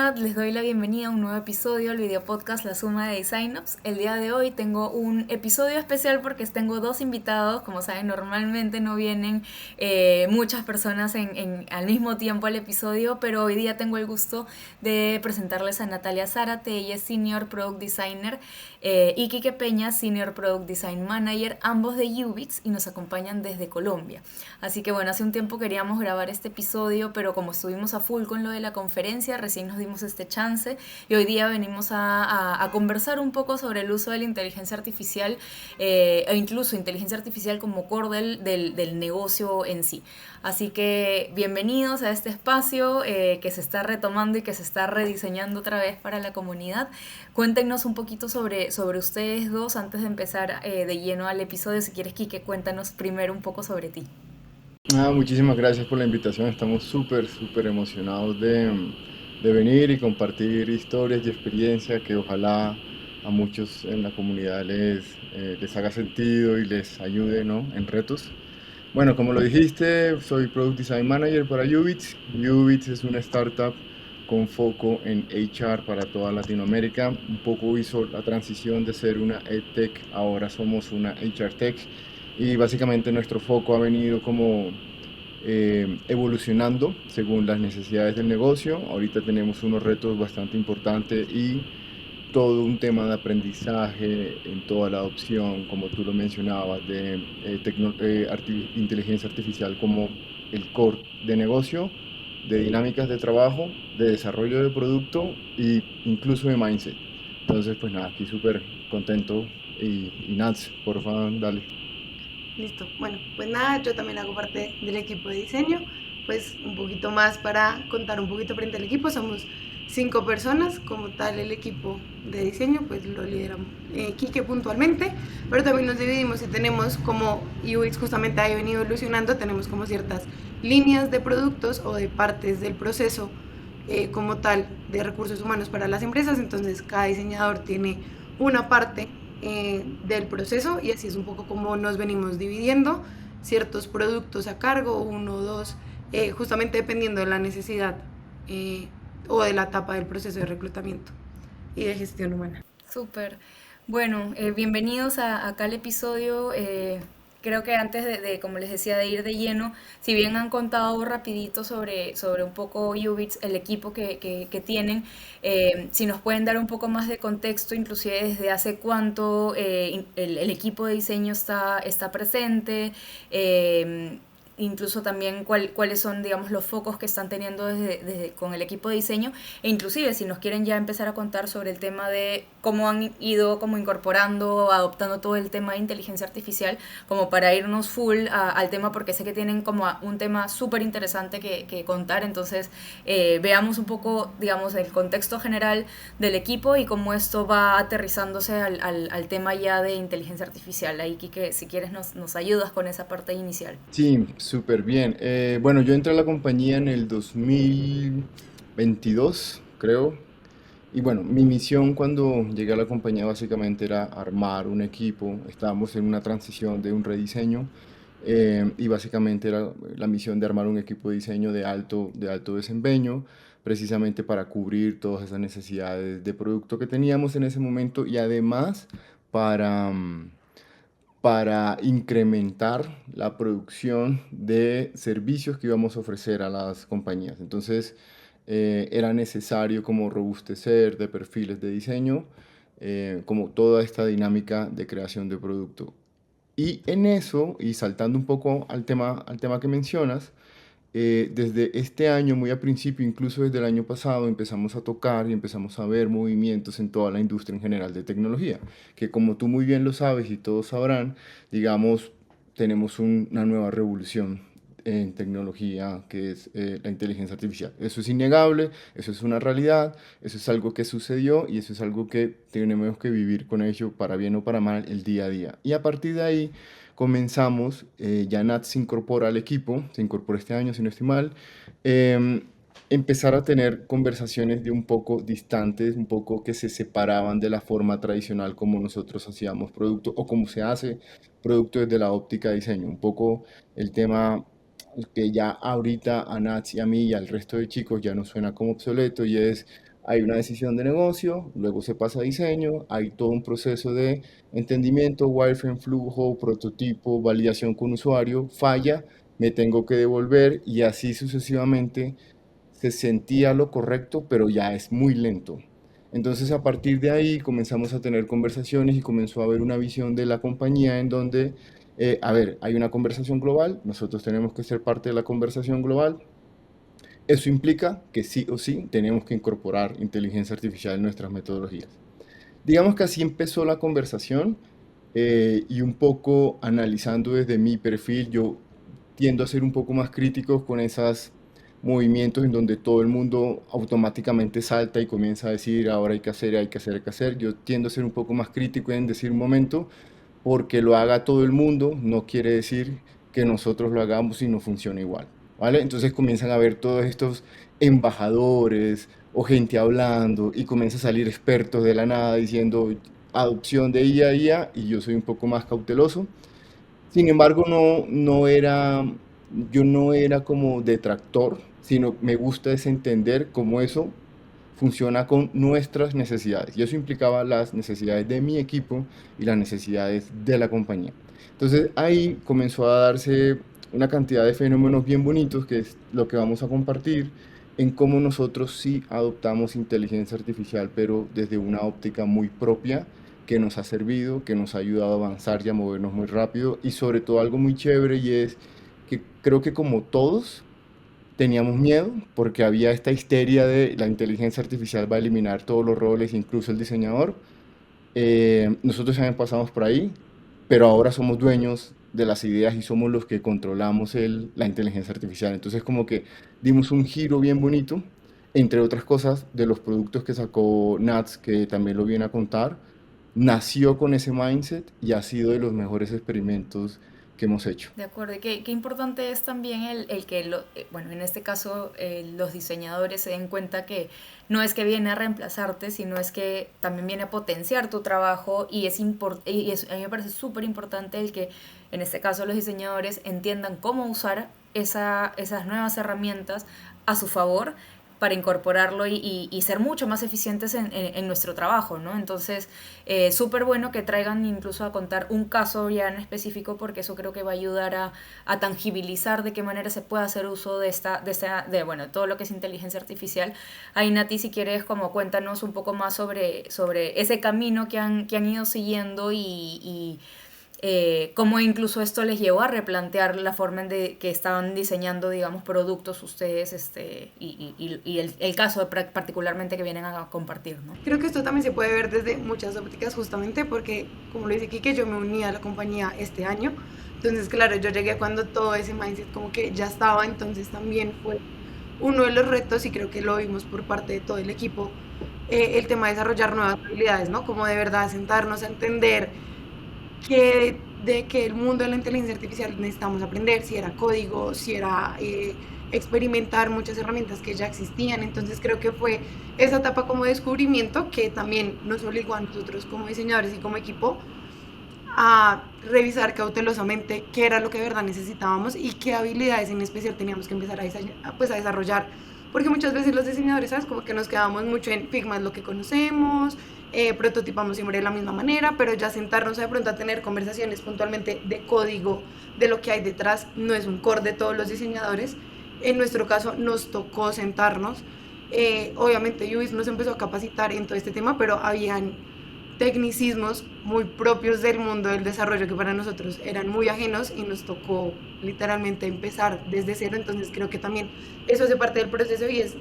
comunidad, les doy la bienvenida a un nuevo episodio al video podcast La Suma de Designups. El día de hoy tengo un episodio especial porque tengo dos invitados. Como saben, normalmente no vienen muchas personas al mismo tiempo al episodio, pero hoy día tengo el gusto de presentarles a Natalia Zárate. Ella es Senior Product Designer y Quique Peña, Senior Product Design Manager, ambos de Ubix, y nos acompañan desde Colombia. Así que bueno, hace un tiempo queríamos grabar este episodio, pero como estuvimos a full con lo de la conferencia, recién nos dimos este chance y hoy día venimos a conversar un poco sobre el uso de la inteligencia artificial e incluso inteligencia artificial como core del negocio en sí. Así que bienvenidos a este espacio que se está retomando y que se está rediseñando otra vez para la comunidad. Cuéntenos un poquito sobre ustedes dos antes de empezar de lleno al episodio. Si quieres, Quique, cuéntanos primero un poco sobre ti. Muchísimas gracias por la invitación. Estamos súper emocionados de venir y compartir historias y experiencias que ojalá a muchos en la comunidad les haga sentido y les ayude, ¿no? En retos. Bueno, como lo dijiste, soy Product Design Manager para Ubits. Ubits es una startup con foco en HR para toda Latinoamérica. Un poco hizo la transición de ser una EdTech, ahora somos una HR Tech. Y básicamente nuestro foco ha venido como evolucionando según las necesidades del negocio. Ahorita tenemos unos retos bastante importantes y todo un tema de aprendizaje en toda la adopción, como tú lo mencionabas, de inteligencia artificial como el core de negocio, de dinámicas de trabajo, de desarrollo de producto e incluso de mindset. Entonces, pues nada, aquí súper contento y Nats, por favor, dale. Listo. Bueno, pues nada, yo también hago parte del equipo de diseño. Pues un poquito más para contar un poquito frente al equipo. Somos 5 personas como tal el equipo de diseño, pues lo lideramos Quique puntualmente, pero también nos dividimos y tenemos como UX justamente ha venido evolucionando, tenemos como ciertas líneas de productos o de partes del proceso como tal de recursos humanos para las empresas, entonces cada diseñador tiene una parte del proceso y así es un poco como nos venimos dividiendo ciertos productos a cargo, uno o dos, justamente dependiendo de la necesidad eh, o de la etapa del proceso de reclutamiento y de gestión humana. Súper. Bueno, bienvenidos acá al episodio. Creo que antes como les decía, de ir de lleno, si bien han contado rapidito sobre un poco Ubits, el equipo que tienen, si nos pueden dar un poco más de contexto, inclusive desde hace cuánto el equipo de diseño está presente, incluso también cuáles son, digamos, los focos que están teniendo con el equipo de diseño, e inclusive si nos quieren ya empezar a contar sobre el tema de cómo han ido como incorporando, adoptando todo el tema de inteligencia artificial, como para irnos full al tema, porque sé que tienen como un tema súper interesante que contar. Entonces veamos un poco, digamos, el contexto general del equipo y cómo esto va aterrizándose al tema ya de inteligencia artificial. Ahí, Kike, si quieres nos ayudas con esa parte inicial. Sí, súper bien. Bueno, yo entré a la compañía en el 2022, creo. Y bueno, mi misión cuando llegué a la compañía básicamente era armar un equipo. Estábamos en una transición de un rediseño y básicamente era la misión de armar un equipo de diseño de alto desempeño, precisamente para cubrir todas esas necesidades de producto que teníamos en ese momento y además para, para incrementar la producción de servicios que íbamos a ofrecer a las compañías. Entonces, era necesario como robustecer de perfiles de diseño, como toda esta dinámica de creación de producto. Y en eso, y saltando un poco al tema que mencionas, desde este año, muy a principio, incluso desde el año pasado, empezamos a tocar y empezamos a ver movimientos en toda la industria en general de tecnología, que como tú muy bien lo sabes y todos sabrán, digamos, tenemos una nueva revolución en tecnología que es la inteligencia artificial. Eso es innegable, eso es una realidad, eso es algo que sucedió y eso es algo que tenemos que vivir con ello para bien o para mal el día a día. Y a partir de ahí comenzamos, ya Nat se incorpora al equipo, se incorpora este año, si no estoy mal, empezar a tener conversaciones de un poco distantes, un poco que se separaban de la forma tradicional como nosotros hacíamos producto o como se hace producto desde la óptica de diseño. Un poco el tema que ya ahorita a Nats y a mí y al resto de chicos ya nos suena como obsoleto y es hay una decisión de negocio, luego se pasa a diseño, hay todo un proceso de entendimiento, wireframe, flujo, prototipo, validación con usuario, falla, me tengo que devolver y así sucesivamente se sentía lo correcto, pero ya es muy lento. Entonces a partir de ahí comenzamos a tener conversaciones y comenzó a haber una visión de la compañía en donde, a ver, hay una conversación global, nosotros tenemos que ser parte de la conversación global. Eso implica que sí o sí tenemos que incorporar inteligencia artificial en nuestras metodologías. Digamos que así empezó la conversación y un poco analizando desde mi perfil, yo tiendo a ser un poco más crítico con esos movimientos en donde todo el mundo automáticamente salta y comienza a decir ahora hay que hacer, hay que hacer, hay que hacer. Yo tiendo a ser un poco más crítico en decir un momento, porque lo haga todo el mundo no quiere decir que nosotros lo hagamos y no funcione igual, ¿vale? Entonces comienzan a ver todos estos embajadores o gente hablando y comienza a salir expertos de la nada diciendo adopción de IA y yo soy un poco más cauteloso. Sin embargo, yo no era como detractor, sino me gusta es entender cómo eso funciona con nuestras necesidades. Y eso implicaba las necesidades de mi equipo y las necesidades de la compañía. Entonces ahí comenzó a darse una cantidad de fenómenos bien bonitos, que es lo que vamos a compartir, en cómo nosotros sí adoptamos inteligencia artificial, pero desde una óptica muy propia, que nos ha servido, que nos ha ayudado a avanzar y a movernos muy rápido, y sobre todo algo muy chévere, y es que creo que como todos, teníamos miedo porque había esta histeria de la inteligencia artificial va a eliminar todos los roles, incluso el diseñador. Nosotros también pasamos por ahí, pero ahora somos dueños de las ideas y somos los que controlamos la inteligencia artificial. Entonces como que dimos un giro bien bonito, entre otras cosas, de los productos que sacó Nats, que también lo viene a contar, nació con ese mindset y ha sido de los mejores experimentos que hemos hecho. De acuerdo, y qué importante es también el que, bueno, en este caso los diseñadores se den cuenta que no es que viene a reemplazarte, sino es que también viene a potenciar tu trabajo y a mí me parece súper importante el que, en este caso, los diseñadores entiendan cómo usar esas nuevas herramientas a su favor para incorporarlo y ser mucho más eficientes en nuestro trabajo, ¿no? Entonces, súper bueno que traigan incluso a contar un caso ya en específico, porque eso creo que va a ayudar a tangibilizar de qué manera se puede hacer uso bueno, todo lo que es inteligencia artificial. Ahí, Nati, si quieres, como cuéntanos un poco más sobre ese camino que han ido siguiendo y cómo incluso esto les llevó a replantear la forma que estaban diseñando, digamos, productos ustedes y el caso particularmente que vienen a compartir, ¿no? Creo que esto también se puede ver desde muchas ópticas justamente porque, como lo dice Kike, yo me uní a la compañía este año. Entonces, claro, yo llegué cuando todo ese mindset como que ya estaba, entonces también fue uno de los retos y creo que lo vimos por parte de todo el equipo, el tema de desarrollar nuevas habilidades, ¿no? Como de verdad sentarnos a entender de que el mundo de la inteligencia artificial necesitamos aprender, si era código, si era experimentar muchas herramientas que ya existían. Entonces creo que fue esa etapa como de descubrimiento que también nos obligó a nosotros como diseñadores y como equipo a revisar cautelosamente qué era lo que de verdad necesitábamos y qué habilidades en especial teníamos que empezar pues a desarrollar. Porque muchas veces los diseñadores, ¿sabes? Como que nos quedamos mucho en Figma, es lo que conocemos, prototipamos siempre de la misma manera, pero ya sentarnos de pronto a tener conversaciones puntualmente de código, de lo que hay detrás, no es un core de todos los diseñadores. En nuestro caso nos tocó sentarnos. Obviamente UX nos empezó a capacitar en todo este tema, pero habían tecnicismos muy propios del mundo del desarrollo que para nosotros eran muy ajenos y nos tocó literalmente empezar desde cero. Entonces creo que también eso hace parte del proceso y es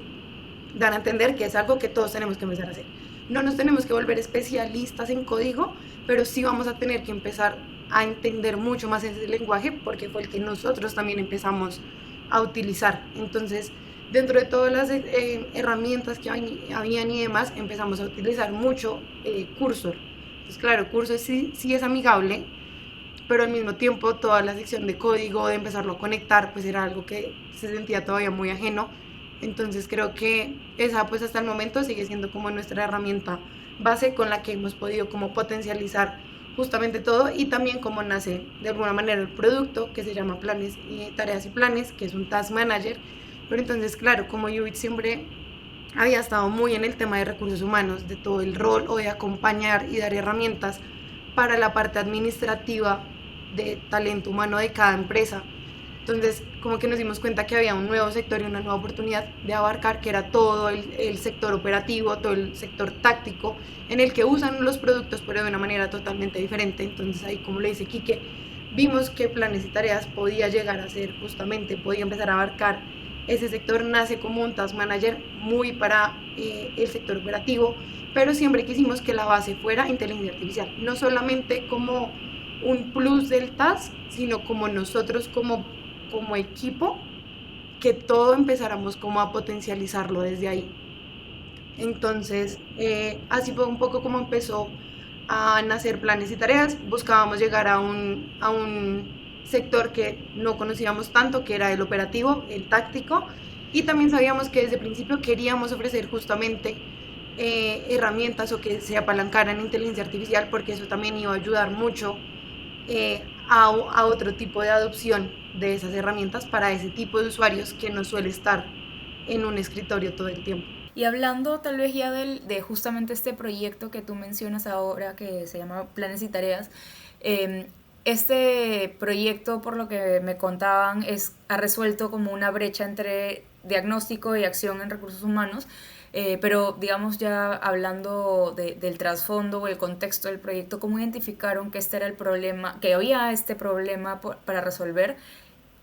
dar a entender que es algo que todos tenemos que empezar a hacer. No nos tenemos que volver especialistas en código, pero sí vamos a tener que empezar a entender mucho más ese lenguaje porque fue el que nosotros también empezamos a utilizar. Entonces, dentro de todas las herramientas que habían y demás, empezamos a utilizar mucho Cursor. Entonces, claro, Cursor sí es amigable, pero al mismo tiempo toda la sección de código, de empezarlo a conectar, pues era algo que se sentía todavía muy ajeno. Entonces creo que esa pues hasta el momento sigue siendo como nuestra herramienta base con la que hemos podido como potencializar justamente todo y también cómo nace de alguna manera el producto que se llama Planes y Tareas y Planes, que es un Task Manager. Pero entonces claro, como UX siempre había estado muy en el tema de recursos humanos, de todo el rol o de acompañar y dar herramientas para la parte administrativa de talento humano de cada empresa. Entonces, como que nos dimos cuenta que había un nuevo sector y una nueva oportunidad de abarcar, que era todo el sector operativo, todo el sector táctico, en el que usan los productos, pero de una manera totalmente diferente. Entonces, ahí, como le dice Quique, vimos que planes y tareas podía llegar a ser justamente, podía empezar a abarcar ese sector. Nace como un task manager muy para el sector operativo, pero siempre quisimos que la base fuera inteligencia artificial, no solamente como un plus del task, sino como nosotros como equipo, que todo empezáramos como a potencializarlo desde ahí. Entonces, así fue un poco como empezó a nacer planes y tareas. Buscábamos llegar a un sector que no conocíamos tanto, que era el operativo, el táctico, y también sabíamos que desde el principio queríamos ofrecer justamente herramientas o que se apalancaran en inteligencia artificial, porque eso también iba a ayudar mucho a otro tipo de adopción de esas herramientas para ese tipo de usuarios que no suele estar en un escritorio todo el tiempo. Y hablando tal vez ya de justamente este proyecto que tú mencionas ahora, que se llama Planes y Tareas, este proyecto, por lo que me contaban, ha resuelto como una brecha entre diagnóstico y acción en recursos humanos, pero digamos ya hablando del trasfondo o el contexto del proyecto, ¿cómo identificaron que este era el problema, que había este problema para resolver?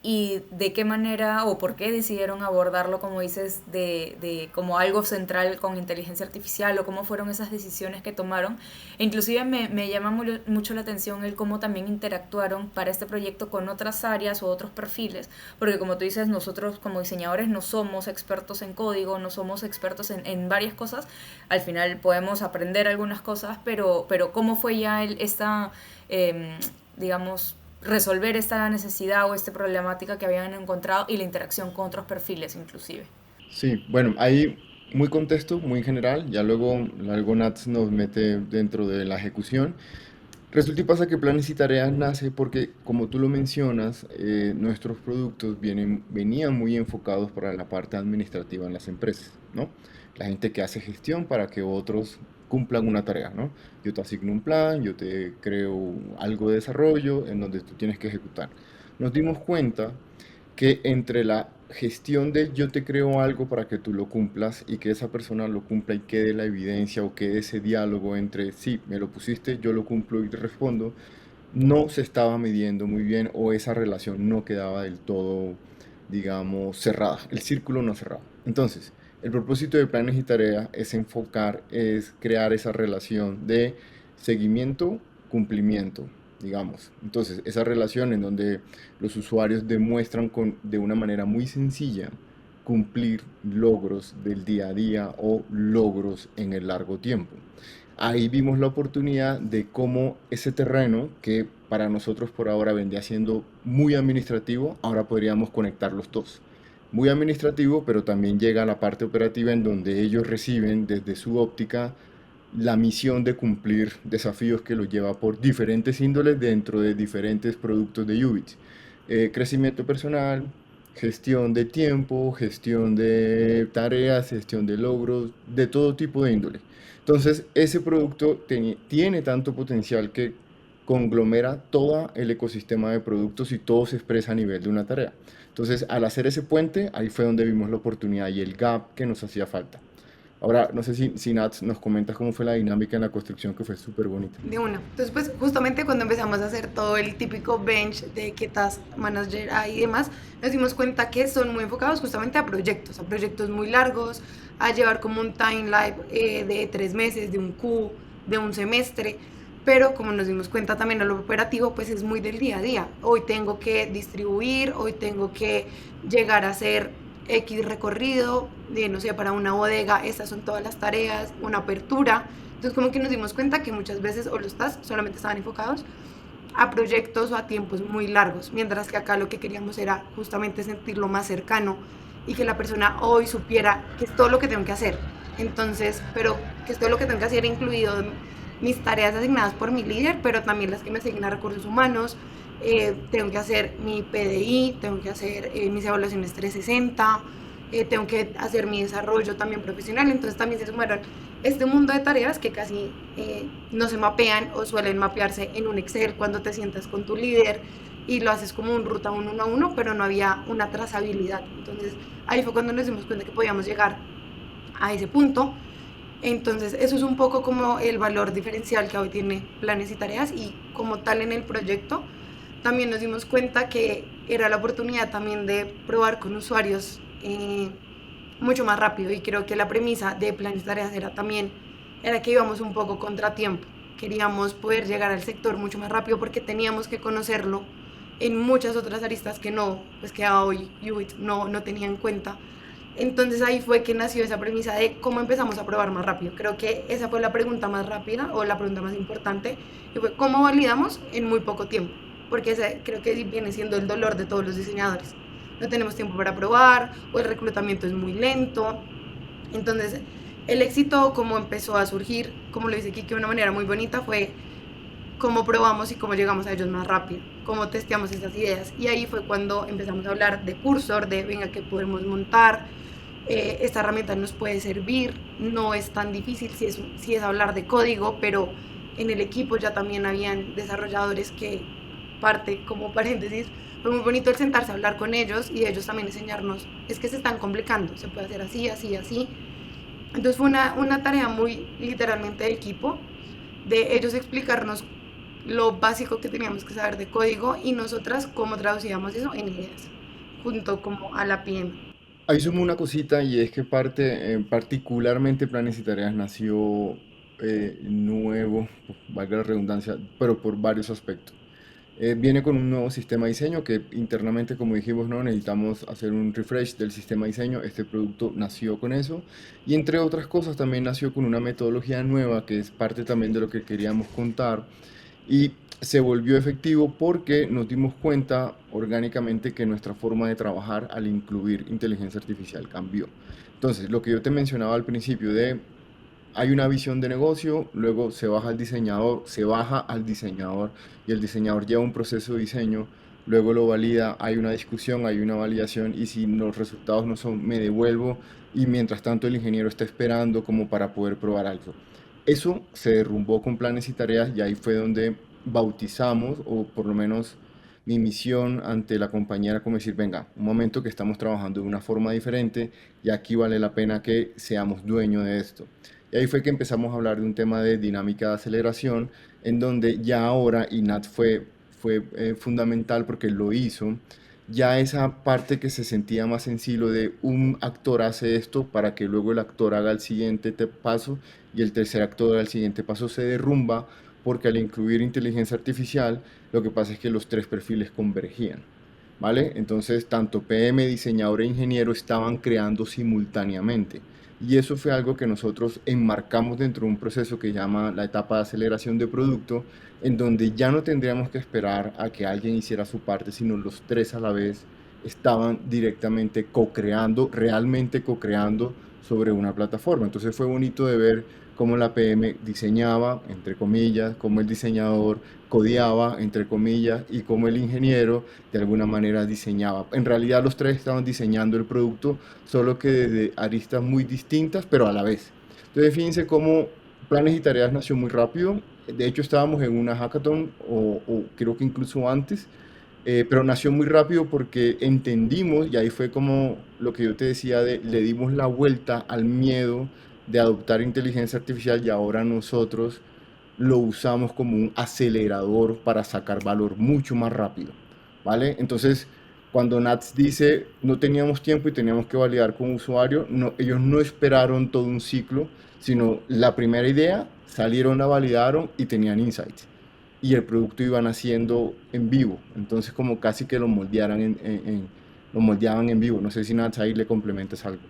¿Y de qué manera o por qué decidieron abordarlo, como dices, de como algo central con inteligencia artificial, o cómo fueron esas decisiones que tomaron? E inclusive me llama mucho la atención el cómo también interactuaron para este proyecto con otras áreas o otros perfiles, porque como tú dices, nosotros como diseñadores no somos expertos en código, no somos expertos en varias cosas. Al final podemos aprender algunas cosas, pero ¿cómo fue ya digamos, resolver esta necesidad o esta problemática que habían encontrado, y la interacción con otros perfiles inclusive? Sí, bueno, ahí muy contexto, muy general, ya luego Nats nos mete dentro de la ejecución. Resulta y pasa que Planes y Tareas nace porque, como tú lo mencionas, nuestros productos venían muy enfocados para la parte administrativa en las empresas, ¿no? La gente que hace gestión para que otros cumplan una tarea, ¿no? Yo te asigno un plan, yo te creo algo de desarrollo en donde tú tienes que ejecutar. Nos dimos cuenta que entre la gestión de yo te creo algo para que tú lo cumplas y que esa persona lo cumpla y quede la evidencia o quede ese diálogo entre sí, me lo pusiste, yo lo cumplo y te respondo, no se estaba midiendo muy bien, o esa relación no quedaba del todo, digamos, cerrada, el círculo no cerrado. Entonces, el propósito de planes y tareas es crear esa relación de seguimiento, cumplimiento, digamos. Entonces, esa relación en donde los usuarios demuestran de una manera muy sencilla cumplir logros del día a día o logros en el largo tiempo. Ahí vimos la oportunidad de cómo ese terreno, que para nosotros por ahora vendría siendo muy administrativo, ahora podríamos conectar los dos. Muy administrativo, pero también llega a la parte operativa en donde ellos reciben desde su óptica la misión de cumplir desafíos que los lleva por diferentes índoles dentro de diferentes productos de Ubit. Crecimiento personal, gestión de tiempo, gestión de tareas, gestión de logros, de todo tipo de índole. Entonces, ese producto tiene tanto potencial que conglomera todo el ecosistema de productos y todo se expresa a nivel de una tarea. Entonces, al hacer ese puente, ahí fue donde vimos la oportunidad y el gap que nos hacía falta. Ahora, no sé si Nats nos comentas cómo fue la dinámica en la construcción, que fue súper bonita. De una. Entonces, pues justamente cuando empezamos a hacer todo el típico bench de qué task manager hay y demás, nos dimos cuenta que son muy enfocados justamente a proyectos muy largos, a llevar como un timeline de 3 meses, de un Q, de un semestre. Pero como nos dimos cuenta también a lo operativo, pues es muy del día a día. Hoy tengo que distribuir, hoy tengo que llegar a hacer X recorrido, no sé, para una bodega, estas son todas las tareas, una apertura. Entonces como que nos dimos cuenta que muchas veces o los tasks solamente estaban enfocados a proyectos o a tiempos muy largos, mientras que acá lo que queríamos era justamente sentirlo más cercano y que la persona hoy supiera que es todo lo que tengo que hacer. Entonces, pero que es todo lo que tengo que hacer, incluido mis tareas asignadas por mi líder, pero también las que me asignan recursos humanos. Tengo que hacer mi PDI, tengo que hacer mis evaluaciones 360, tengo que hacer mi desarrollo también profesional, entonces también se sumaron este mundo de tareas que casi no se mapean o suelen mapearse en un Excel cuando te sientas con tu líder y lo haces como un ruta uno a uno, pero no había una trazabilidad. Entonces ahí fue cuando nos dimos cuenta que podíamos llegar a ese punto. Entonces eso es un poco como el valor diferencial que hoy tiene Planes y Tareas, y como tal en el proyecto también nos dimos cuenta que era la oportunidad también de probar con usuarios mucho más rápido, y creo que la premisa de Planes y Tareas era que íbamos un poco contratiempo. Queríamos poder llegar al sector mucho más rápido porque teníamos que conocerlo en muchas otras aristas que no, pues que hoy Ubit no tenía en cuenta. Entonces ahí fue que nació esa premisa de cómo empezamos a probar más rápido. Creo que esa fue la pregunta más rápida o la pregunta más importante, y fue cómo validamos en muy poco tiempo, porque ese creo que viene siendo el dolor de todos los diseñadores. No tenemos tiempo para probar, o el reclutamiento es muy lento. Entonces el éxito, como empezó a surgir, como lo dice Kiki de una manera muy bonita, fue cómo probamos y cómo llegamos a ellos más rápido, cómo testeamos esas ideas. Y ahí fue cuando empezamos a hablar de Cursor, de venga, que podemos montar, esta herramienta nos puede servir, no es tan difícil si es hablar de código, pero en el equipo ya también habían desarrolladores que, parte como paréntesis, fue muy bonito el sentarse a hablar con ellos y ellos también enseñarnos, es que se están complicando, se puede hacer así, así, así. Entonces fue una tarea muy literalmente de equipo, de ellos explicarnos lo básico que teníamos que saber de código y nosotras cómo traducíamos eso en ideas, junto como a la PM. Ahí sumo una cosita y es que particularmente Planes y Tareas nació nuevo, valga la redundancia, pero por varios aspectos. Viene con un nuevo sistema de diseño que internamente, como dijimos, no necesitamos hacer un refresh del sistema de diseño. Este producto nació con eso y entre otras cosas también nació con una metodología nueva que es parte también de lo que queríamos contar, y se volvió efectivo porque nos dimos cuenta orgánicamente que nuestra forma de trabajar al incluir inteligencia artificial cambió. Entonces, lo que yo te mencionaba al principio de hay una visión de negocio, luego se baja al diseñador y el diseñador lleva un proceso de diseño, luego lo valida, hay una discusión, hay una validación y si los resultados no son, me devuelvo y mientras tanto el ingeniero está esperando como para poder probar algo. Eso se derrumbó con Planes y Tareas y ahí fue donde bautizamos, o por lo menos mi misión ante la compañía era como decir, venga, un momento que estamos trabajando de una forma diferente y aquí vale la pena que seamos dueños de esto. Y ahí fue que empezamos a hablar de un tema de dinámica de aceleración, en donde ya ahora, y Nat fue fundamental porque lo hizo, ya esa parte que se sentía más sencillo de un actor hace esto para que luego el actor haga el siguiente paso y el tercer actor haga el siguiente paso se derrumba, porque al incluir inteligencia artificial, lo que pasa es que los tres perfiles convergían. ¿Vale? Entonces, tanto PM, diseñador e ingeniero estaban creando simultáneamente. Y eso fue algo que nosotros enmarcamos dentro de un proceso que llama la etapa de aceleración de producto, en donde ya no tendríamos que esperar a que alguien hiciera su parte, sino los tres a la vez estaban directamente co-creando, realmente co-creando sobre una plataforma. Entonces fue bonito de ver cómo la PM diseñaba, entre comillas, cómo el diseñador codeaba, entre comillas, y cómo el ingeniero de alguna manera diseñaba. En realidad los tres estaban diseñando el producto, solo que desde aristas muy distintas, pero a la vez. Entonces fíjense cómo Planes y Tareas nació muy rápido. De hecho estábamos en una hackathon, o creo que incluso antes, pero nació muy rápido porque entendimos, y ahí fue como lo que yo te decía, le dimos la vuelta al miedo de adoptar inteligencia artificial y ahora nosotros lo usamos como un acelerador para sacar valor mucho más rápido, ¿vale? Entonces, cuando Nats dice no teníamos tiempo y teníamos que validar con usuario, no, ellos no esperaron todo un ciclo, sino la primera idea, salieron, la validaron y tenían insights. Y el producto iban haciendo en vivo, entonces como casi que lo moldearan lo moldeaban en vivo. No sé si Nats ahí le complementas algo.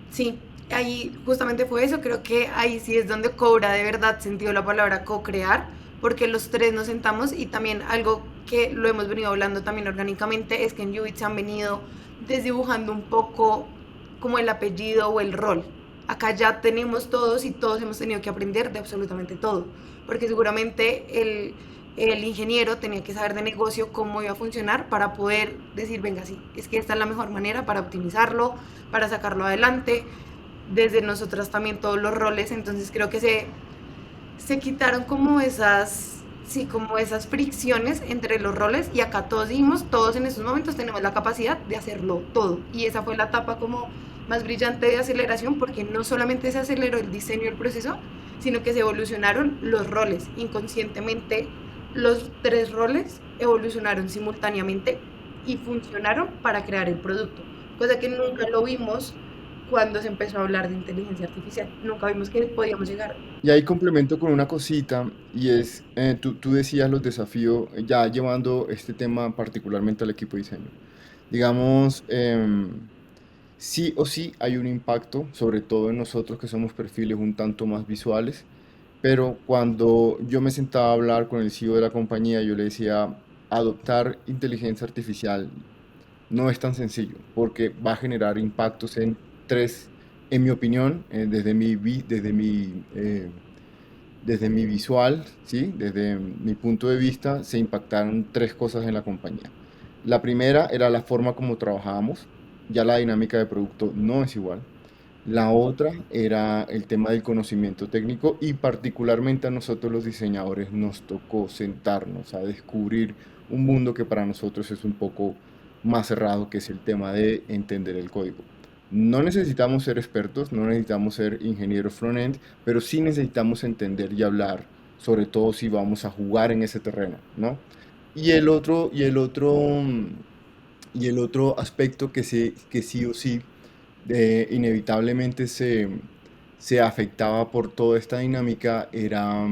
Sí, ahí justamente fue eso, creo que ahí sí es donde cobra de verdad sentido la palabra co-crear, porque los tres nos sentamos, y también algo que lo hemos venido hablando también orgánicamente es que en Ubit se han venido desdibujando un poco como el apellido o el rol. Acá ya tenemos todos y todos hemos tenido que aprender de absolutamente todo, porque seguramente el ingeniero tenía que saber de negocio cómo iba a funcionar para poder decir, venga, sí, es que esta es la mejor manera para optimizarlo, para sacarlo adelante. Desde nosotras también todos los roles, entonces creo que se quitaron como esas, sí, como esas fricciones entre los roles y acá todos dijimos, todos en estos momentos tenemos la capacidad de hacerlo todo. Y esa fue la etapa como más brillante de aceleración porque no solamente se aceleró el diseño del proceso, sino que se evolucionaron los roles. Inconscientemente los tres roles evolucionaron simultáneamente y funcionaron para crear el producto, cosa que nunca lo vimos cuando se empezó a hablar de inteligencia artificial. Nunca vimos que podíamos llegar. Y ahí complemento con una cosita, y es, tú decías los desafíos, ya llevando este tema particularmente al equipo de diseño. Digamos, sí o sí hay un impacto, sobre todo en nosotros que somos perfiles un tanto más visuales, pero cuando yo me sentaba a hablar con el CEO de la compañía, yo le decía, adoptar inteligencia artificial no es tan sencillo, porque va a generar impactos en tres, en mi opinión, desde mi visual, ¿sí? Desde mi punto de vista, se impactaron tres cosas en la compañía. La primera era la forma como trabajábamos, ya la dinámica de producto no es igual. La otra era el tema del conocimiento técnico y particularmente a nosotros los diseñadores nos tocó sentarnos a descubrir un mundo que para nosotros es un poco más cerrado, que es el tema de entender el código. No necesitamos ser expertos, no necesitamos ser ingenieros front-end, pero sí necesitamos entender y hablar, sobre todo si vamos a jugar en ese terreno, ¿no? Y el otro aspecto que sí o sí inevitablemente se afectaba por toda esta dinámica era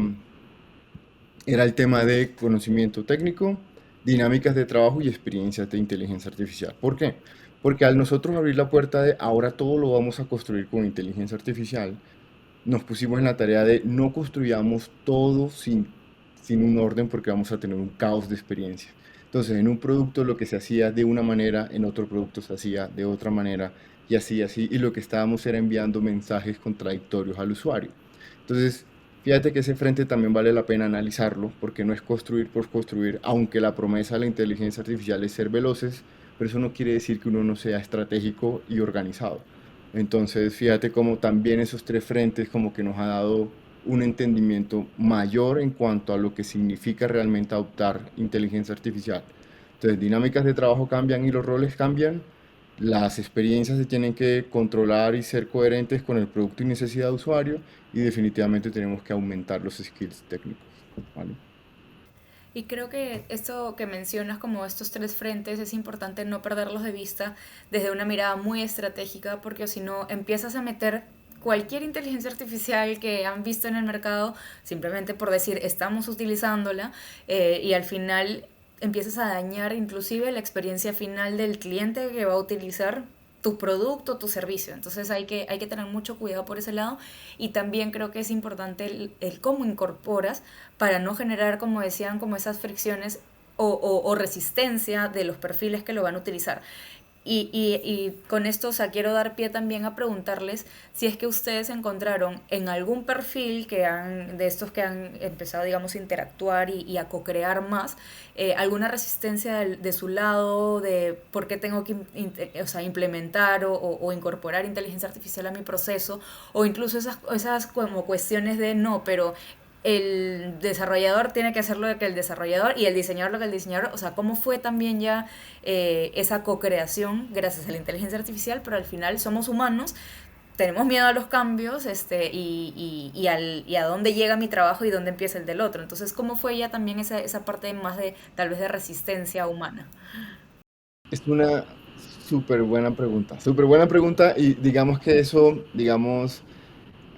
el tema de conocimiento técnico, dinámicas de trabajo y experiencias de inteligencia artificial. ¿Por qué? Porque al nosotros abrir la puerta de ahora todo lo vamos a construir con inteligencia artificial, nos pusimos en la tarea de no construyamos todo sin un orden porque vamos a tener un caos de experiencia. Entonces, en un producto lo que se hacía de una manera, en otro producto se hacía de otra manera y así, así. Y lo que estábamos era enviando mensajes contradictorios al usuario. Entonces, fíjate que ese frente también vale la pena analizarlo porque no es construir por construir, aunque la promesa de la inteligencia artificial es ser veloces, pero eso no quiere decir que uno no sea estratégico y organizado. Entonces, fíjate cómo también esos tres frentes como que nos ha dado un entendimiento mayor en cuanto a lo que significa realmente adoptar inteligencia artificial. Entonces, dinámicas de trabajo cambian y los roles cambian, las experiencias se tienen que controlar y ser coherentes con el producto y necesidad de usuario y definitivamente tenemos que aumentar los skills técnicos, ¿vale? Y creo que esto que mencionas como estos tres frentes es importante no perderlos de vista desde una mirada muy estratégica porque si no empiezas a meter cualquier inteligencia artificial que han visto en el mercado simplemente por decir estamos utilizándola y al final empiezas a dañar inclusive la experiencia final del cliente que va a utilizar tu producto, tu servicio. Entonces hay que tener mucho cuidado por ese lado y también creo que es importante el cómo incorporas para no generar, como decían, como esas fricciones o resistencia de los perfiles que lo van a utilizar. Y con esto, o sea, quiero dar pie también a preguntarles si es que ustedes encontraron en algún perfil de estos que han empezado, digamos, a interactuar y a co-crear más, alguna resistencia de su lado, de por qué tengo que o sea, implementar o incorporar inteligencia artificial a mi proceso, o incluso esas como cuestiones de no, pero el desarrollador tiene que hacer lo que el desarrollador y el diseñador lo que el diseñador, o sea, cómo fue también ya esa co-creación gracias a la inteligencia artificial, pero al final somos humanos, tenemos miedo a los cambios y a dónde llega mi trabajo y dónde empieza el del otro. Entonces, ¿cómo fue ya también esa parte más de tal vez de resistencia humana? Es una súper buena pregunta y digamos que eso, digamos,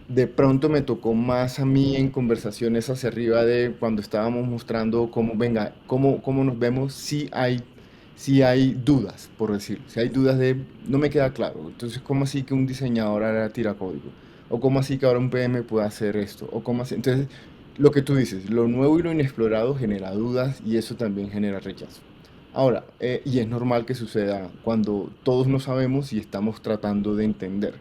de pronto me tocó más a mí en conversaciones hacia arriba de cuando estábamos mostrando cómo, venga, cómo nos vemos, si hay dudas, por decirlo, si hay dudas de, no me queda claro, entonces, ¿cómo así que un diseñador ahora tira código? ¿O cómo así que ahora un PM puede hacer esto? ¿O cómo así? Entonces, lo que tú dices, lo nuevo y lo inexplorado genera dudas y eso también genera rechazo. Ahora, y es normal que suceda cuando todos no sabemos y estamos tratando de entender.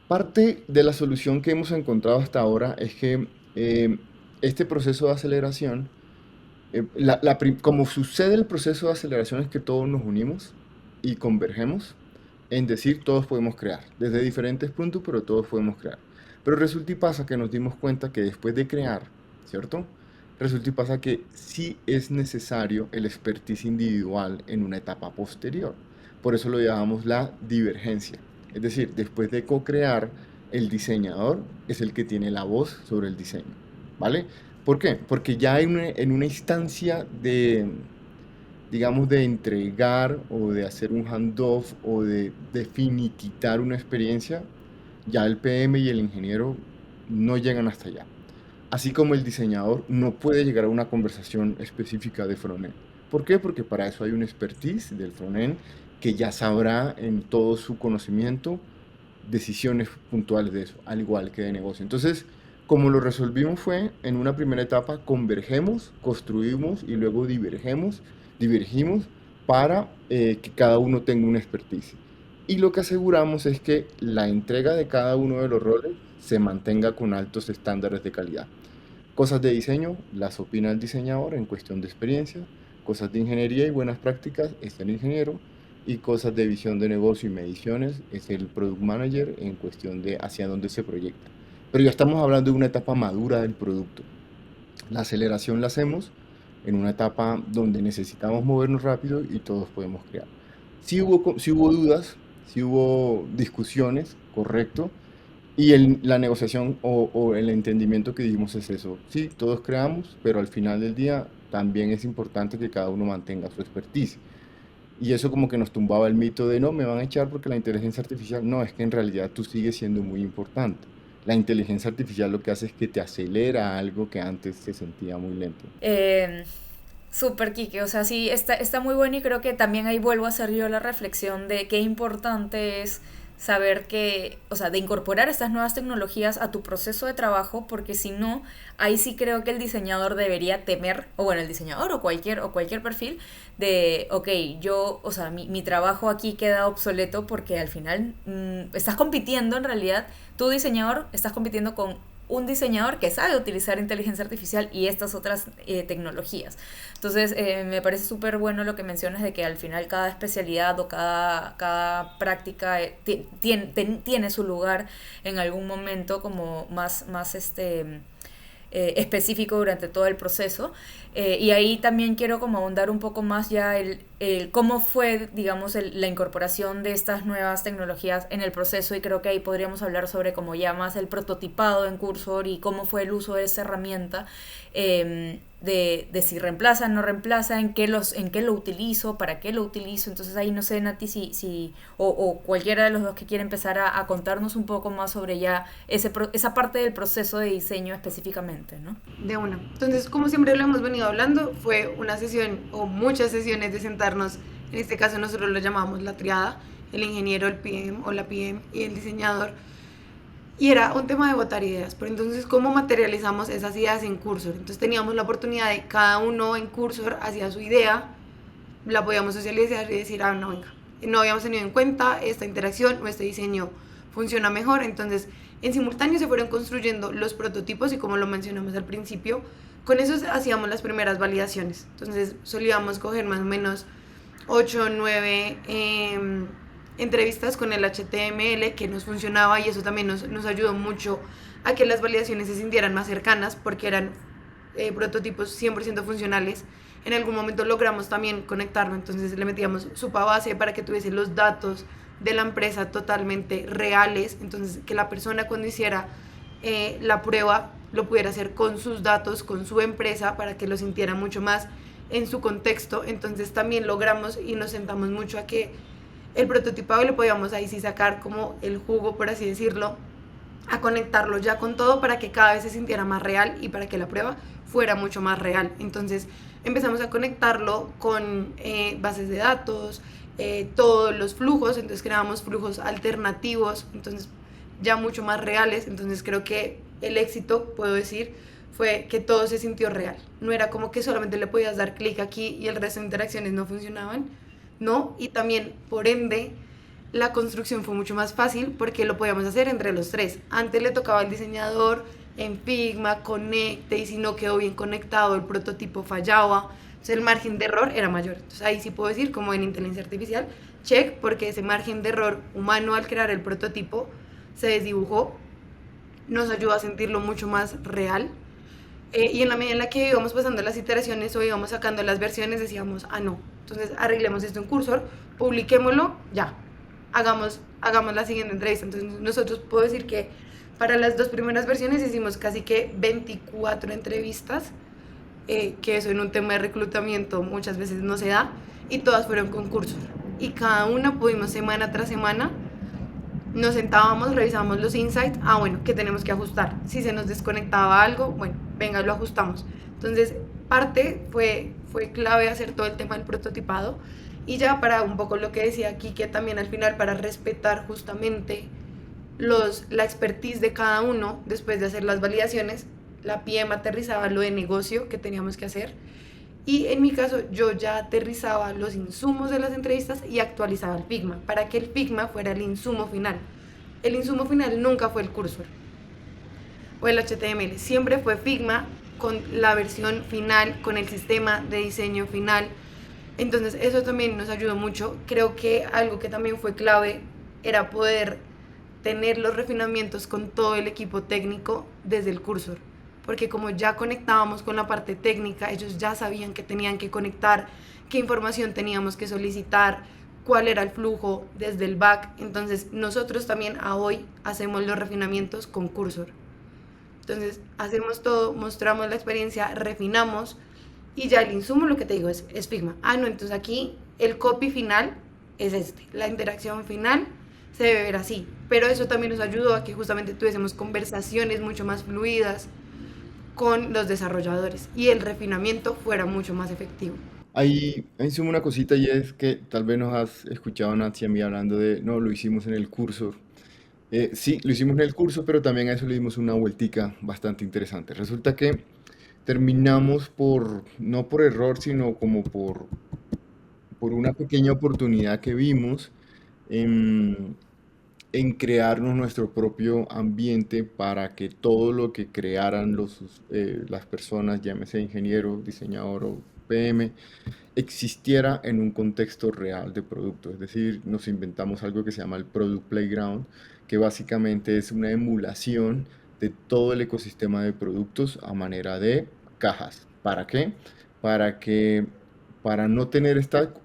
Parte de la solución que hemos encontrado hasta ahora es que este proceso de aceleración, como sucede el proceso de aceleración es que todos nos unimos y convergemos en decir todos podemos crear, desde diferentes puntos, pero todos podemos crear. Pero resulta y pasa que nos dimos cuenta que después de crear, ¿cierto? Resulta y pasa que sí es necesario el expertise individual en una etapa posterior. Por eso lo llamamos la divergencia. Es decir, después de co-crear, el diseñador es el que tiene la voz sobre el diseño, ¿vale? ¿Por qué? Porque ya en una instancia de, digamos, de entregar o de hacer un handoff o de finiquitar una experiencia, ya el PM y el ingeniero no llegan hasta allá. Así como el diseñador no puede llegar a una conversación específica de frontend. ¿Por qué? Porque para eso hay un expertise del frontend que ya sabrá en todo su conocimiento decisiones puntuales de eso, al igual que de negocio. Entonces, como lo resolvimos fue, en una primera etapa convergemos, construimos y luego divergimos para que cada uno tenga una expertise. Y lo que aseguramos es que la entrega de cada uno de los roles se mantenga con altos estándares de calidad. Cosas de diseño las opina el diseñador en cuestión de experiencia, cosas de ingeniería y buenas prácticas es el ingeniero, y cosas de visión de negocio y mediciones es el product manager en cuestión de hacia dónde se proyecta. Pero ya estamos hablando de una etapa madura del producto. La aceleración la hacemos en una etapa donde necesitamos movernos rápido y todos podemos crear. Si hubo dudas, si hubo discusiones, correcto, y la negociación o el entendimiento que dijimos es eso. Sí, todos creamos, pero al final del día también es importante que cada uno mantenga su expertise. Y eso como que nos tumbaba el mito de no, me van a echar porque la inteligencia artificial, no, es que en realidad tú sigues siendo muy importante. La inteligencia artificial lo que hace es que te acelera algo que antes se sentía muy lento. Súper, Kike, o sea, sí, está muy bueno y creo que también ahí vuelvo a hacer yo la reflexión de qué importante es saber que, o sea, de incorporar estas nuevas tecnologías a tu proceso de trabajo, porque si no, ahí sí creo que el diseñador debería temer, o bueno, el diseñador o cualquier perfil, de, ok, yo, o sea, mi trabajo aquí queda obsoleto porque al final estás compitiendo en realidad, tu diseñador, estás compitiendo con un diseñador que sabe utilizar inteligencia artificial y estas otras tecnologías. Entonces, me parece súper bueno lo que mencionas de que al final cada especialidad o cada práctica tiene su lugar en algún momento como más específico durante todo el proceso. Y ahí también quiero como ahondar un poco más ya el cómo fue, digamos, la incorporación de estas nuevas tecnologías en el proceso, y creo que ahí podríamos hablar sobre como ya más el prototipado en Cursor y cómo fue el uso de esa herramienta, de si reemplaza, no reemplaza, en qué lo utilizo, para qué lo utilizo. Entonces ahí no sé, Nati, o cualquiera de los dos que quiera empezar a contarnos un poco más sobre ya esa parte del proceso de diseño específicamente, ¿no? De una. Entonces, como siempre lo hemos venido hablando, fue una sesión o muchas sesiones de sentarnos, en este caso nosotros lo llamamos la triada, el ingeniero, el PM o la PM y el diseñador, y era un tema de votar ideas. Pero entonces, ¿cómo materializamos esas ideas en Cursor? Entonces teníamos la oportunidad de cada uno en Cursor hacía su idea, la podíamos socializar y decir, no, venga, no habíamos tenido en cuenta esta interacción o este diseño funciona mejor. Entonces, en simultáneo se fueron construyendo los prototipos y, como lo mencionamos al principio, con eso hacíamos las primeras validaciones. Entonces solíamos coger más o menos 8 o 9 entrevistas con el HTML que nos funcionaba, y eso también nos ayudó mucho a que las validaciones se sintieran más cercanas porque eran prototipos 100% funcionales. En algún momento logramos también conectarlo, entonces le metíamos Supabase para que tuviese los datos de la empresa totalmente reales, entonces que la persona cuando hiciera la prueba lo pudiera hacer con sus datos, con su empresa, para que lo sintiera mucho más en su contexto. Entonces también logramos y nos sentamos mucho a que el prototipado le podíamos ahí sí sacar como el jugo, por así decirlo, a conectarlo ya con todo para que cada vez se sintiera más real y para que la prueba fuera mucho más real. Entonces empezamos a conectarlo con bases de datos, todos los flujos, entonces creamos flujos alternativos, entonces ya mucho más reales. Entonces creo que el éxito, puedo decir, fue que todo se sintió real. No era como que solamente le podías dar clic aquí y el resto de interacciones no funcionaban, ¿no? Y también, por ende, la construcción fue mucho más fácil porque lo podíamos hacer entre los tres. Antes le tocaba al diseñador en Figma, conecte, y si no quedó bien conectado, el prototipo fallaba. Entonces el margen de error era mayor. Entonces ahí sí puedo decir, como en inteligencia artificial, check, porque ese margen de error humano al crear el prototipo se desdibujó, nos ayuda a sentirlo mucho más real. Y en la medida en la que íbamos pasando las iteraciones o íbamos sacando las versiones, decíamos, ah, no, entonces arreglemos esto en Cursor, publiquémoslo, ya, hagamos la siguiente entrevista. Entonces nosotros puedo decir que para las 2 primeras versiones hicimos casi que 24 entrevistas, que eso en un tema de reclutamiento muchas veces no se da, y todas fueron con Cursor. Y cada una pudimos semana tras semana, nos sentábamos, revisábamos los insights, bueno, ¿qué tenemos que ajustar? Si se nos desconectaba algo, bueno, venga, lo ajustamos. Entonces, parte fue clave hacer todo el tema del prototipado, y ya para un poco lo que decía aquí, que también al final para respetar justamente la expertise de cada uno, después de hacer las validaciones, la PM aterrizaba lo de negocio que teníamos que hacer, y en mi caso yo ya aterrizaba los insumos de las entrevistas y actualizaba el Figma para que el Figma fuera el insumo final. El insumo final nunca fue el Cursor o el HTML, siempre fue Figma con la versión final, con el sistema de diseño final. Entonces eso también nos ayudó mucho. Creo que algo que también fue clave era poder tener los refinamientos con todo el equipo técnico desde el Cursor, porque como ya conectábamos con la parte técnica, ellos ya sabían que tenían que conectar, qué información teníamos que solicitar, cuál era el flujo desde el back. Entonces nosotros también a hoy hacemos los refinamientos con Cursor. Entonces hacemos todo, mostramos la experiencia, refinamos, y ya el insumo, lo que te digo, es Figma. No, entonces aquí el copy final es la interacción final se debe ver así. Pero eso también nos ayudó a que justamente tuviésemos conversaciones mucho más fluidas con los desarrolladores y el refinamiento fuera mucho más efectivo. Ahí sumo una cosita y es que tal vez nos has escuchado a Nancy y a mí hablando de, no, lo hicimos en el curso. Sí, lo hicimos en el curso, pero también a eso le dimos una vueltica bastante interesante. Resulta que terminamos no por error, sino como por una pequeña oportunidad que vimos en, en crearnos nuestro propio ambiente para que todo lo que crearan las personas, llámese ingeniero, diseñador o PM, existiera en un contexto real de producto. Es decir, nos inventamos algo que se llama el Product Playground, que básicamente es una emulación de todo el ecosistema de productos a manera de cajas. ¿Para qué? Para que para no tener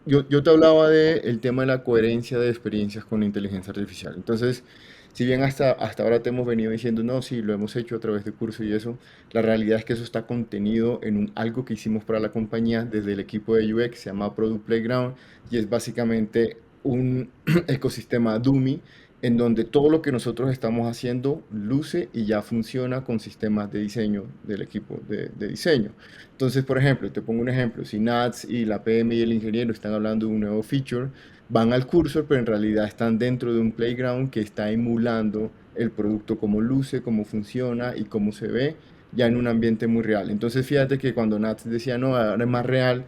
yo te hablaba del tema de la coherencia de experiencias con inteligencia artificial. Entonces, si bien hasta ahora te hemos venido diciendo, no, sí, lo hemos hecho a través de curso y eso, la realidad es que eso está contenido en algo que hicimos para la compañía desde el equipo de UX, se llama Product Playground, y es básicamente un ecosistema Dummy en donde todo lo que nosotros estamos haciendo luce y ya funciona con sistemas de diseño del equipo de diseño. Entonces, por ejemplo, te pongo un ejemplo, si Nats y la PM y el ingeniero están hablando de un nuevo feature, van al cursor, pero en realidad están dentro de un playground que está emulando el producto, cómo luce, cómo funciona y cómo se ve, ya en un ambiente muy real. Entonces, fíjate que cuando Nats decía, no, ahora es más real,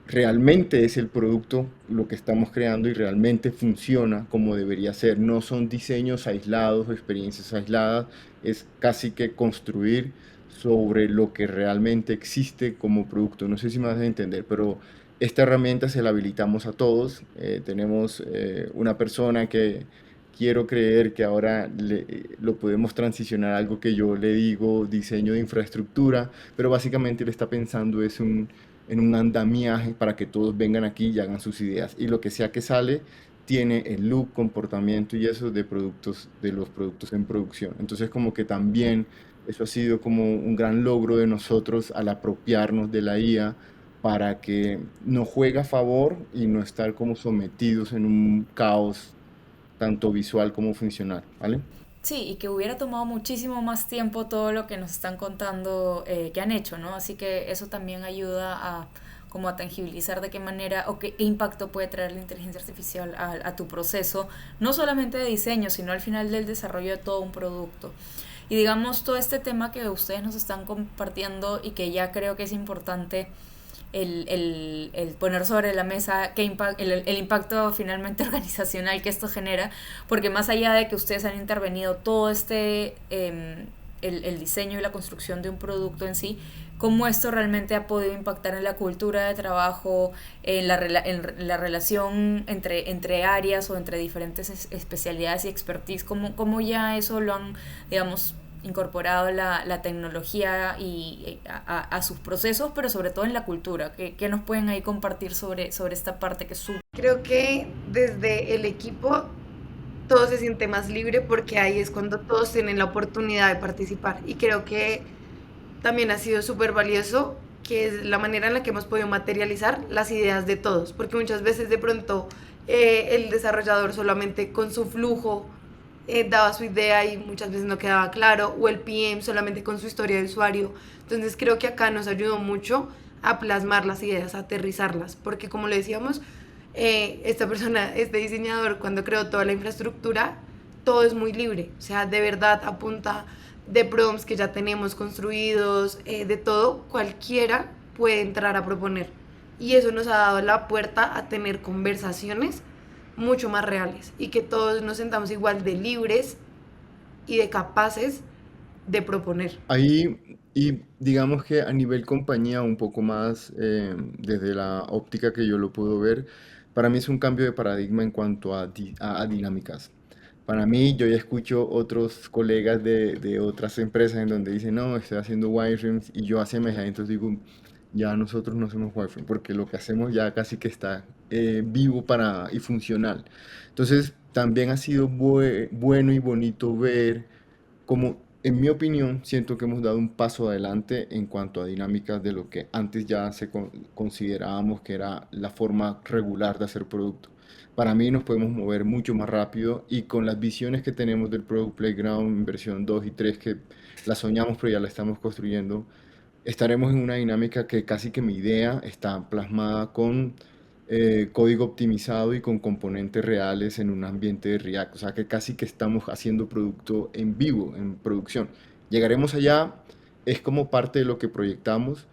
realmente es el producto lo que estamos creando y realmente funciona como debería ser. No son diseños aislados o experiencias aisladas, es casi que construir sobre lo que realmente existe como producto. No sé si me vas a entender, pero esta herramienta se la habilitamos a todos. Tenemos una persona que quiero creer que ahora lo podemos transicionar a algo que yo le digo diseño de infraestructura, pero básicamente él está pensando es en un andamiaje para que todos vengan aquí y hagan sus ideas. Y lo que sea que sale tiene el look, comportamiento y eso de los productos en producción. Entonces como que también eso ha sido como un gran logro de nosotros al apropiarnos de la IA para que nos juegue a favor y no estar como sometidos en un caos tanto visual como funcional, ¿vale? Sí, y que hubiera tomado muchísimo más tiempo todo lo que nos están contando que han hecho, ¿no? Así que eso también ayuda a como a tangibilizar de qué manera o qué impacto puede traer la inteligencia artificial a tu proceso, no solamente de diseño, sino al final del desarrollo de todo un producto. Y digamos, todo este tema que ustedes nos están compartiendo y que ya creo que es importante el poner sobre la mesa el impacto finalmente organizacional que esto genera, porque más allá de que ustedes han intervenido todo el diseño y la construcción de un producto en sí, cómo esto realmente ha podido impactar en la cultura de trabajo, en la relación entre áreas o entre diferentes especialidades y expertise, cómo ya eso lo han, digamos, incorporado la tecnología y a sus procesos, pero sobre todo en la cultura. ¿Qué nos pueden ahí compartir sobre esta parte que es súper? Creo que desde el equipo todo se siente más libre porque ahí es cuando todos tienen la oportunidad de participar. Y creo que también ha sido súper valioso, que es la manera en la que hemos podido materializar las ideas de todos, porque muchas veces de pronto el desarrollador solamente con su flujo daba su idea y muchas veces no quedaba claro, o el PM solamente con su historia de usuario. Entonces creo que acá nos ayudó mucho a plasmar las ideas, a aterrizarlas, porque como le decíamos, esta persona, este diseñador, cuando creó toda la infraestructura, todo es muy libre, o sea, de verdad apunta de prompts que ya tenemos construidos, de todo, cualquiera puede entrar a proponer. Y eso nos ha dado la puerta a tener conversaciones mucho más reales y que todos nos sentamos igual de libres y de capaces de proponer. Ahí, y digamos que a nivel compañía, un poco más desde la óptica que yo lo puedo ver, para mí es un cambio de paradigma en cuanto a dinámicas. Para mí, yo ya escucho otros colegas de otras empresas en donde dicen, no, estoy haciendo wireframes, y yo hacia mis adentros digo, ya nosotros no hacemos wireframe, porque lo que hacemos ya casi que está vivo y funcional. Entonces, también ha sido bueno y bonito ver como, en mi opinión, siento que hemos dado un paso adelante en cuanto a dinámicas de lo que antes ya considerábamos que era la forma regular de hacer producto. Para mí nos podemos mover mucho más rápido y con las visiones que tenemos del Product Playground en versión 2 y 3 que la soñamos pero ya la estamos construyendo, estaremos en una dinámica que casi que mi idea está plasmada con código optimizado y con componentes reales en un ambiente de React. O sea que casi que estamos haciendo producto en vivo, en producción. Llegaremos allá, es como parte de lo que proyectamos,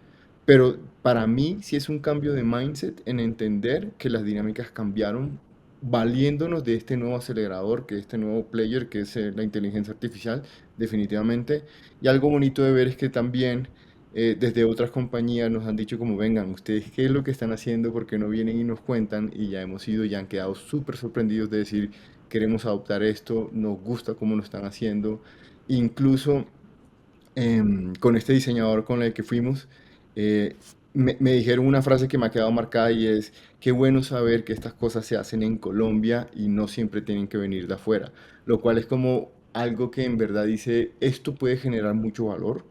pero para mí sí es un cambio de mindset en entender que las dinámicas cambiaron valiéndonos de este nuevo acelerador, que es este nuevo player, que es la inteligencia artificial, definitivamente. Y algo bonito de ver es que también desde otras compañías nos han dicho como vengan, ustedes qué es lo que están haciendo, porque no vienen y nos cuentan y ya hemos ido y han quedado súper sorprendidos de decir queremos adoptar esto, nos gusta cómo lo están haciendo. Incluso con este diseñador con el que fuimos, eh, me dijeron una frase que me ha quedado marcada y es, qué bueno saber que estas cosas se hacen en Colombia y no siempre tienen que venir de afuera, lo cual es como algo que en verdad dice, esto puede generar mucho valor.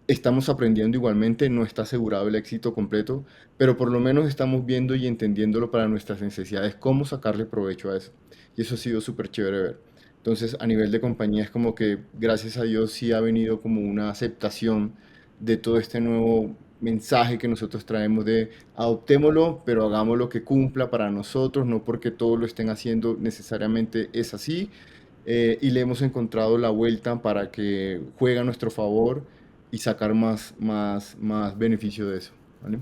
Estamos aprendiendo igualmente, no está asegurado el éxito completo, pero por lo menos estamos viendo y entendiéndolo para nuestras necesidades, cómo sacarle provecho a eso. Y eso ha sido súper chévere ver. Entonces, a nivel de compañía es como que, gracias a Dios, sí ha venido como una aceptación de todo este nuevo mensaje que nosotros traemos de adoptémoslo, pero hagámoslo que cumpla para nosotros, no porque todos lo estén haciendo necesariamente es así. Y le hemos encontrado la vuelta para que juegue a nuestro favor y sacar más beneficio de eso, ¿vale?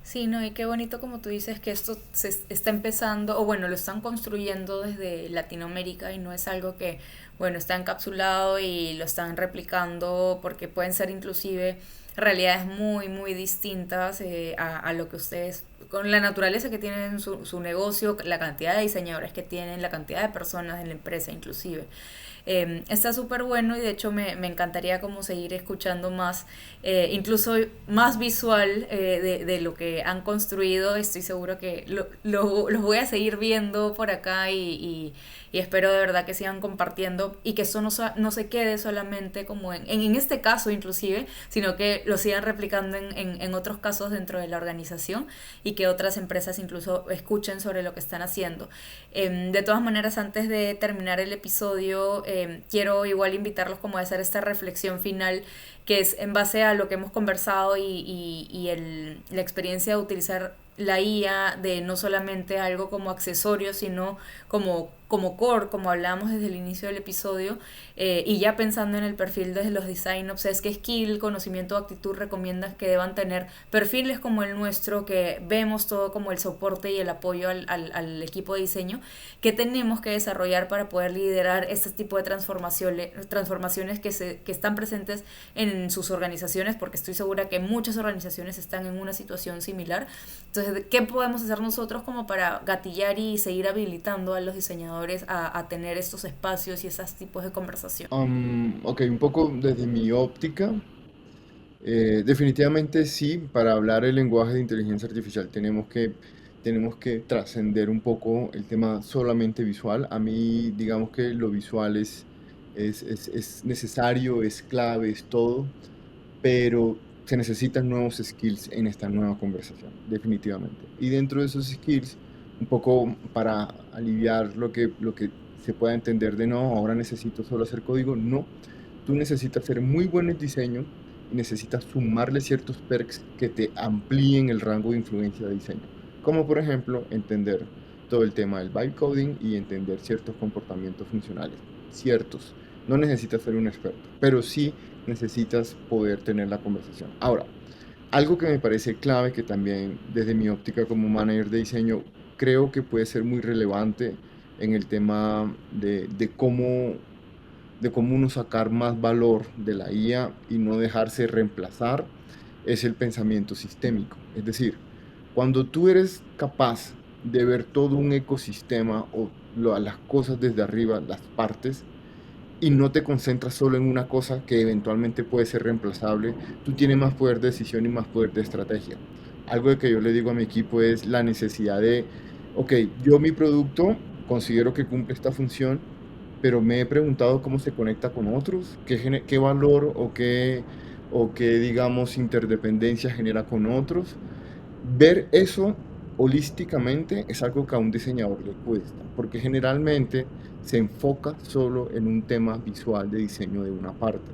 Sí, no, y qué bonito como tú dices que esto se está empezando, o bueno, lo están construyendo desde Latinoamérica y no es algo que, bueno, está encapsulado y lo están replicando porque pueden ser inclusive realidades muy distintas a lo que ustedes, con la naturaleza que tienen su negocio, la cantidad de diseñadores que tienen, la cantidad de personas en la empresa inclusive. Está súper bueno y de hecho me encantaría como seguir escuchando más, incluso más visual de lo que han construido. Estoy seguro que los voy a seguir viendo por acá y espero de verdad que sigan compartiendo y que eso no se quede solamente como en este caso inclusive, sino que lo sigan replicando en otros casos dentro de la organización y que otras empresas incluso escuchen sobre lo que están haciendo. De todas maneras, antes de terminar el episodio, quiero igual invitarlos como a hacer esta reflexión final que es en base a lo que hemos conversado la experiencia de utilizar la IA de no solamente algo como accesorio, sino como core, como hablábamos desde el inicio del episodio, y ya pensando en el perfil desde los design ops, es que skill, conocimiento o actitud recomiendas que deban tener perfiles como el nuestro, que vemos todo como el soporte y el apoyo al equipo de diseño, que tenemos que desarrollar para poder liderar este tipo de transformaciones que están presentes en sus organizaciones, porque estoy segura que muchas organizaciones están en una situación similar. Entonces, ¿qué podemos hacer nosotros como para gatillar y seguir habilitando a los diseñadores a tener estos espacios y esos tipos de conversación? Ok, un poco desde mi óptica, definitivamente sí, para hablar el lenguaje de inteligencia artificial tenemos que trascender un poco el tema solamente visual. A mí, digamos que lo visual es necesario, es clave, es todo, pero se necesitan nuevos skills en esta nueva conversación, definitivamente. Y dentro de esos skills, un poco para aliviar lo que se pueda entender de no, ahora necesito solo hacer código, no. Tú necesitas hacer muy buen diseño y necesitas sumarle ciertos perks que te amplíen el rango de influencia de diseño. Como por ejemplo, entender todo el tema del vibe coding y entender ciertos comportamientos funcionales. Ciertos. No necesitas ser un experto, pero sí necesitas poder tener la conversación. Ahora, algo que me parece clave, que también desde mi óptica como manager de diseño, creo que puede ser muy relevante en el tema de cómo uno sacar más valor de la IA y no dejarse reemplazar, es el pensamiento sistémico. Es decir, cuando tú eres capaz de ver todo un ecosistema o las cosas desde arriba, las partes, y no te concentras solo en una cosa que eventualmente puede ser reemplazable, tú tienes más poder de decisión y más poder de estrategia. Algo de que yo le digo a mi equipo es la necesidad de, ok, yo mi producto considero que cumple esta función, pero me he preguntado cómo se conecta con otros, qué valor o qué, digamos, interdependencia genera con otros. Ver eso holísticamente es algo que a un diseñador le cuesta, porque generalmente se enfoca solo en un tema visual de diseño de una parte.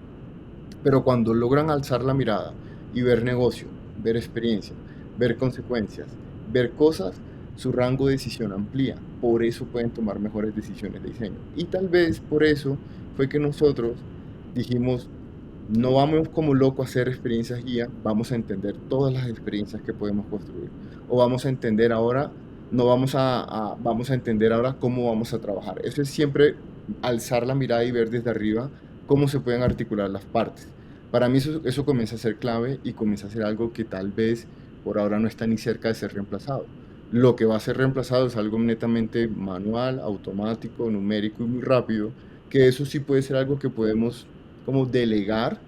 Pero cuando logran alzar la mirada y ver negocio, ver experiencia, ver consecuencias, ver cosas, su rango de decisión amplía. Por eso pueden tomar mejores decisiones de diseño. Y tal vez por eso fue que nosotros dijimos, no vamos como loco a hacer experiencias guía, vamos a entender todas las experiencias que podemos construir. O vamos a entender ahora, no vamos a entender ahora cómo vamos a trabajar. Eso es siempre alzar la mirada y ver desde arriba cómo se pueden articular las partes. Para mí eso comienza a ser clave y comienza a ser algo que tal vez por ahora no está ni cerca de ser reemplazado. Lo que va a ser reemplazado es algo netamente manual, automático, numérico y muy rápido, que eso sí puede ser algo que podemos como delegar,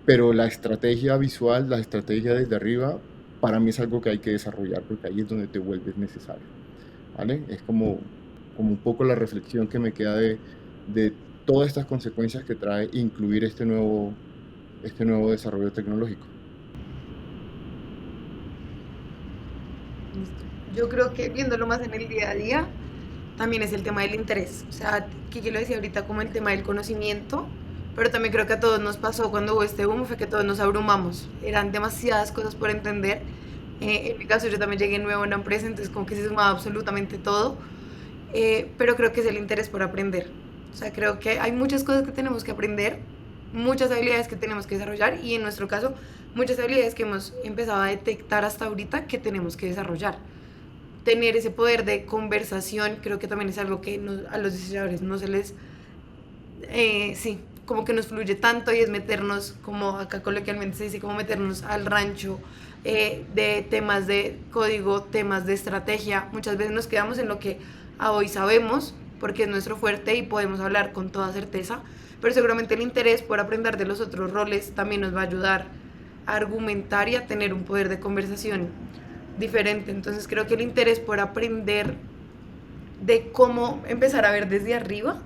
pero la estrategia visual, la estrategia desde arriba, para mí es algo que hay que desarrollar porque ahí es donde te vuelves necesario, ¿vale? Es como un poco la reflexión que me queda de todas estas consecuencias que trae incluir este nuevo desarrollo tecnológico. Listo. Yo creo que viéndolo más en el día a día, también es el tema del interés. O sea, que yo lo decía ahorita como el tema del conocimiento, pero también creo que a todos nos pasó cuando hubo este boom, fue que todos nos abrumamos. Eran demasiadas cosas por entender. En mi caso yo también llegué nuevo a una empresa, entonces como que se sumaba absolutamente todo. Pero creo que es el interés por aprender. O sea, creo que hay muchas cosas que tenemos que aprender, muchas habilidades que tenemos que desarrollar y en nuestro caso muchas habilidades que hemos empezado a detectar hasta ahorita que tenemos que desarrollar. Tener ese poder de conversación creo que también es algo que a los diseñadores no se les, sí, como que nos fluye tanto y es meternos, como acá coloquialmente se dice, como meternos al rancho de temas de código, temas de estrategia. Muchas veces nos quedamos en lo que a hoy sabemos porque es nuestro fuerte y podemos hablar con toda certeza, pero seguramente el interés por aprender de los otros roles también nos va a ayudar a argumentar y a tener un poder de conversación diferente. Entonces creo que el interés por aprender de cómo empezar a ver desde arriba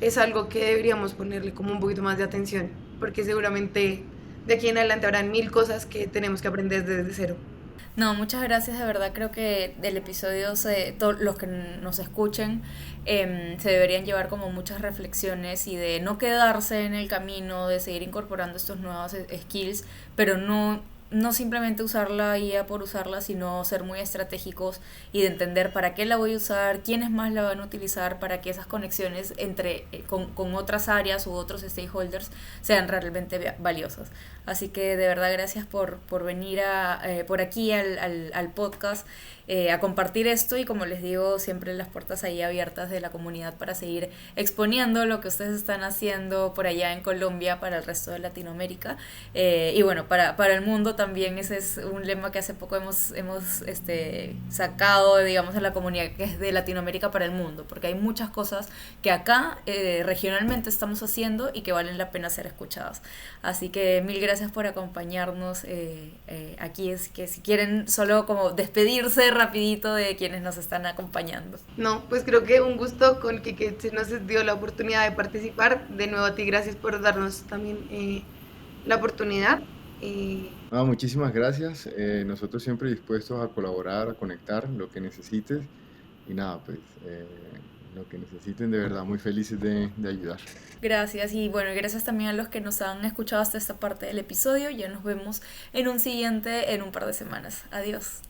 es algo que deberíamos ponerle como un poquito más de atención, porque seguramente de aquí en adelante habrán 1000 cosas que tenemos que aprender desde cero. No, muchas gracias, de verdad creo que del episodio todos los que nos escuchen se deberían llevar como muchas reflexiones y de no quedarse en el camino, de seguir incorporando estos nuevos skills, pero no simplemente usar la IA por usarla, sino ser muy estratégicos y de entender para qué la voy a usar, quiénes más la van a utilizar, para que esas conexiones con otras áreas u otros stakeholders sean realmente valiosas. Así que de verdad gracias por venir por aquí al podcast, a compartir esto y como les digo, siempre las puertas ahí abiertas de la comunidad para seguir exponiendo lo que ustedes están haciendo por allá en Colombia para el resto de Latinoamérica. Y bueno, para el mundo también ese es un lema que hace poco hemos sacado, digamos, en la comunidad, que es de Latinoamérica para el mundo, porque hay muchas cosas que acá regionalmente estamos haciendo y que valen la pena ser escuchadas. Así que mil gracias por acompañarnos aquí. Es que si quieren solo como despedirse rapidito de quienes nos están acompañando. No, pues creo que un gusto con que se nos dio la oportunidad de participar. De nuevo a ti, gracias por darnos también la oportunidad. Muchísimas gracias. Nosotros siempre dispuestos a colaborar, a conectar, lo que necesites. Y nada, pues lo que necesiten, de verdad, muy felices de ayudar. Gracias y bueno, gracias también a los que nos han escuchado hasta esta parte del episodio. Ya nos vemos en un siguiente en un par de semanas. Adiós.